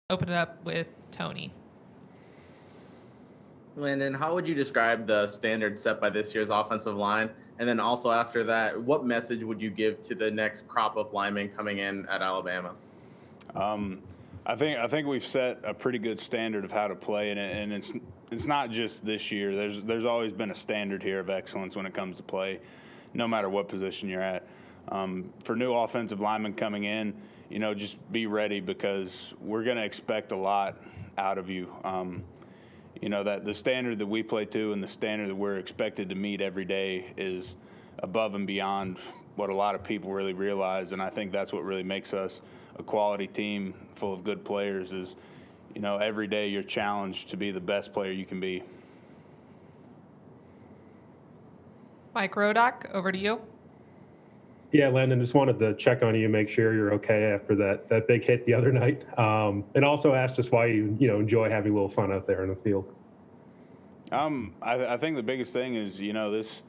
open it up with Tony. Landon, how would you describe the standard set by this year's offensive line? And then also after that, what message would you give to the next crop of linemen coming in at Alabama? I think we've set a pretty good standard of how to play, and it's not just this year. There's always been a standard here of excellence when it comes to play, no matter what position you're at. For new offensive linemen coming in, just be ready because we're going to expect a lot out of you. That the standard that we play to and the standard that we're expected to meet every day is above and beyond what a lot of people really realize, and I think that's what really makes us a quality team full of good players is, every day you're challenged to be the best player you can be. Mike Rodak, over to you. Yeah, Landon, just wanted to check on you, make sure you're okay after that big hit the other night. And also ask just why you enjoy having a little fun out there in the field. I think the biggest thing is, this,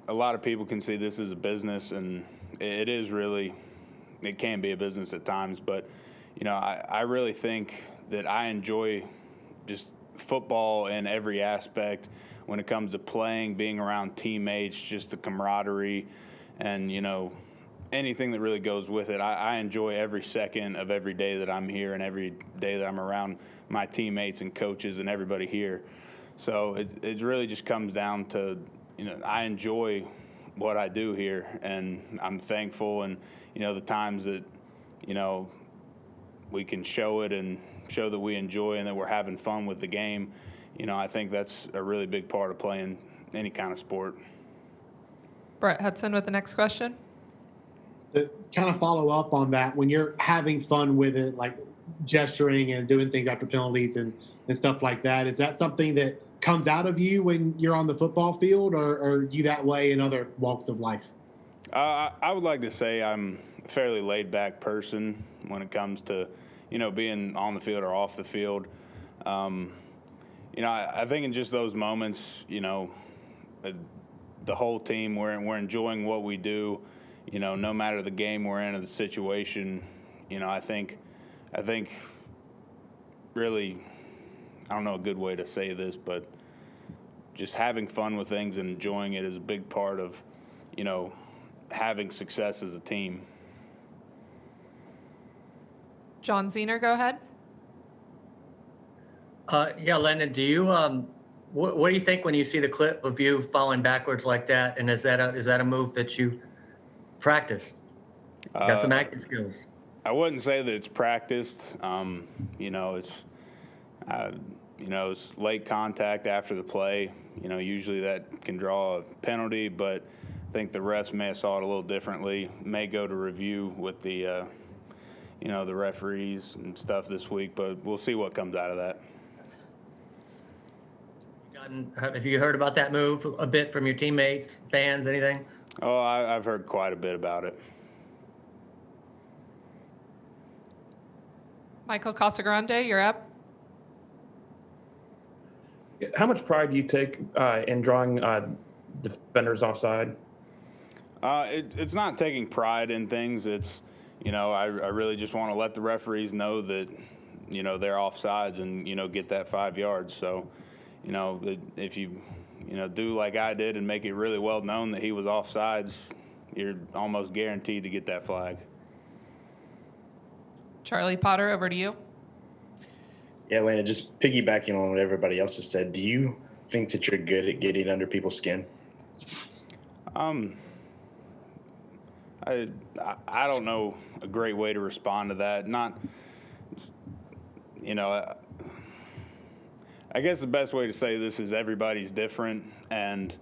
a lot of people can see this as a business, and it is really, it can be a business at times, but, I really think that I enjoy just football in every aspect when it comes to playing, being around teammates, just the camaraderie, and, anything that really goes with it. I enjoy every second of every day that I'm here and every day that I'm around my teammates and coaches and everybody here. So it really just comes down to, I enjoy what I do here, and I'm thankful. And, the times that, we can show it and show that we enjoy and that we're having fun with the game, I think that's a really big part of playing any kind of sport. Brett Hudson with the next question. To kind of follow up on that, when you're having fun with it, like gesturing and doing things after penalties and stuff like that, is that something that comes out of you when you're on the football field, or are you that way in other walks of life? I would like to say I'm a fairly laid-back person when it comes to, being on the field or off the field. I think in just those moments, the whole team, we're enjoying what we do, no matter the game we're in or the situation. I think really, I don't know a good way to say this, but just having fun with things and enjoying it is a big part of, having success as a team. John Zener, go ahead. Yeah, Landon, do you what do you think when you see the clip of you falling backwards like that? And is that a move that you practiced? You got some acting skills. I wouldn't say that it's practiced. It's late contact after the play. Usually that can draw a penalty, but I think the refs may have saw it a little differently. May go to review with the the referees and stuff this week, but we'll see what comes out of that. Have you heard about that move a bit from your teammates, fans, anything? Oh, I've heard quite a bit about it. Michael Casagrande, you're up. How much pride do you take in drawing defenders offside? It's not taking pride in things. It's, I really just want to let the referees know that, they're offsides and, get that 5 yards. So, if you, do like I did and make it really well known that he was offsides, you're almost guaranteed to get that flag. Charlie Potter, over to you. Yeah, Lana, just piggybacking on what everybody else has said, do you think that you're good at getting under people's skin? I don't know a great way to respond to that. Not, I guess the best way to say this is everybody's different, and,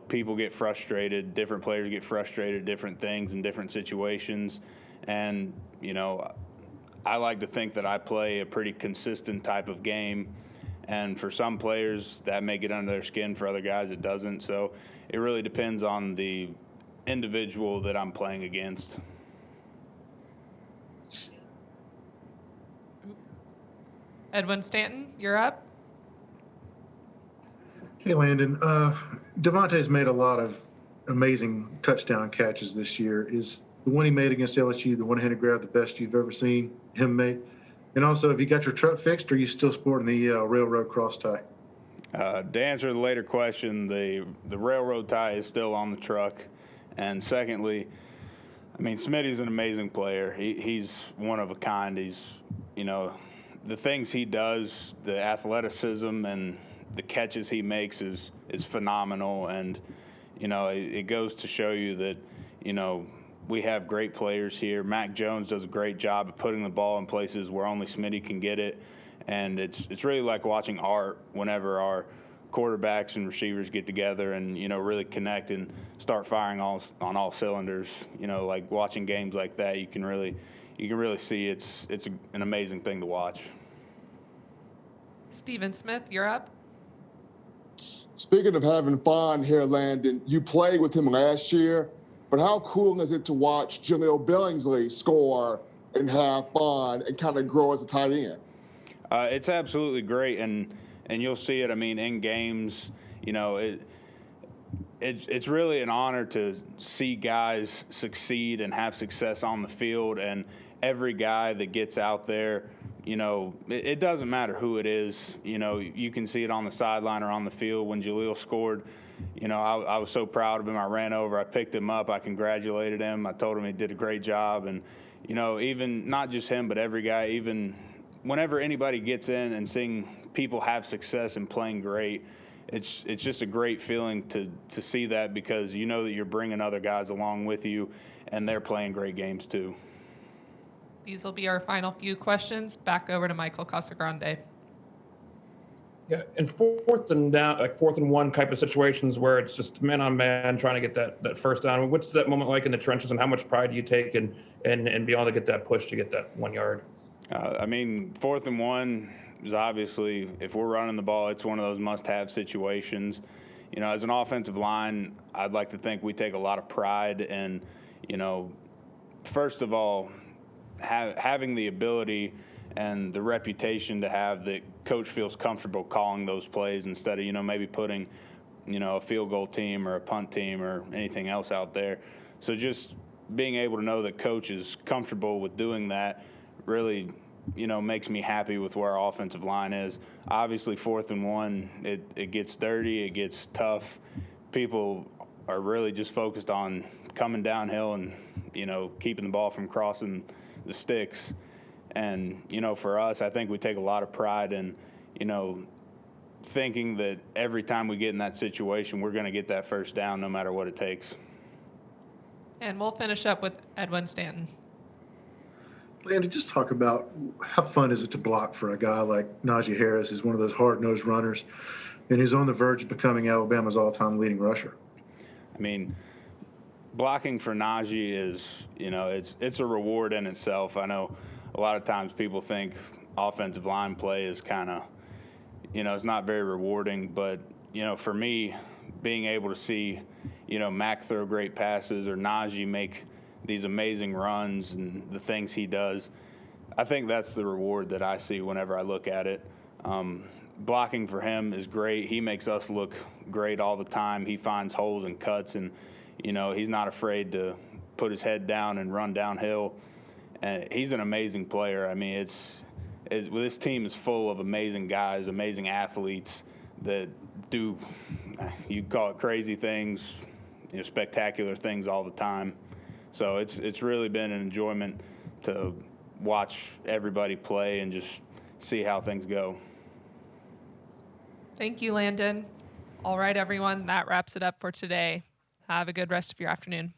people get frustrated. Different players get frustrated at different things in different situations. And, I like to think that I play a pretty consistent type of game. And for some players, that may get under their skin. For other guys, it doesn't. So it really depends on the individual that I'm playing against. Edwin Stanton, you're up. Hey, Landon. Devontae's made a lot of amazing touchdown catches this year. Is the one he made against LSU the one-handed grab the best you've ever seen him make? And also, have you got your truck fixed, or are you still sporting the railroad cross tie? To answer the later question, the railroad tie is still on the truck. And secondly, I mean, Smitty's an amazing player. He's one of a kind. He's, the things he does, the athleticism and the catches he makes is phenomenal. And, it goes to show you that, we have great players here. Mac Jones does a great job of putting the ball in places where only Smitty can get it. And it's really like watching art whenever our quarterbacks and receivers get together and, really connect and start firing on all cylinders. Like watching games like that, you can really see it's an amazing thing to watch. Stephen Smith, you're up. Speaking of having fun here, Landon, you played with him last year, but how cool is it to watch Julio Billingsley score and have fun and kind of grow as a tight end? It's absolutely great, and you'll see it. I mean, in games, it's really an honor to see guys succeed and have success on the field. And every guy that gets out there, it doesn't matter who it is. You can see it on the sideline or on the field. When Jaleel scored, I was so proud of him. I ran over, I picked him up, I congratulated him. I told him he did a great job. And, even not just him, but every guy, even whenever anybody gets in and seeing people have success and playing great, it's just a great feeling to see that, because that you're bringing other guys along with you and they're playing great games too. These will be our final few questions. Back over to Michael Casagrande. Yeah, in fourth and down, like 4th and 1 type of situations where it's just man on man trying to get that first down. What's that moment like in the trenches, and how much pride do you take and beyond to get that push to get that 1 yard? 4th and 1 is obviously, if we're running the ball, it's one of those must-have situations. As an offensive line, I'd like to think we take a lot of pride in, first of all, having the ability and the reputation to have that coach feels comfortable calling those plays instead of, maybe putting, a field goal team or a punt team or anything else out there. So just being able to know that coach is comfortable with doing that really, makes me happy with where our offensive line is. Obviously, 4th and 1, it gets dirty, it gets tough. People are really just focused on coming downhill and, keeping the ball from crossing the sticks. And, for us, I think we take a lot of pride in, thinking that every time we get in that situation, we're going to get that first down no matter what it takes. And we'll finish up with Edwin Stanton. Landon, just talk about how fun is it to block for a guy like Najee Harris, who's one of those hard-nosed runners, and who's on the verge of becoming Alabama's all-time leading rusher. I mean, blocking for Najee is, it's a reward in itself. I know a lot of times people think offensive line play is kind of, it's not very rewarding. But, for me, being able to see, Mac throw great passes or Najee make these amazing runs and the things he does, I think that's the reward that I see whenever I look at it. Blocking for him is great. He makes us look great all the time. He finds holes and cuts, and, he's not afraid to put his head down and run downhill. And he's an amazing player. I mean, this team is full of amazing guys, amazing athletes that do, you call it crazy things, spectacular things all the time. So it's really been an enjoyment to watch everybody play and just see how things go. Thank you, Landon. All right, everyone, that wraps it up for today. Have a good rest of your afternoon.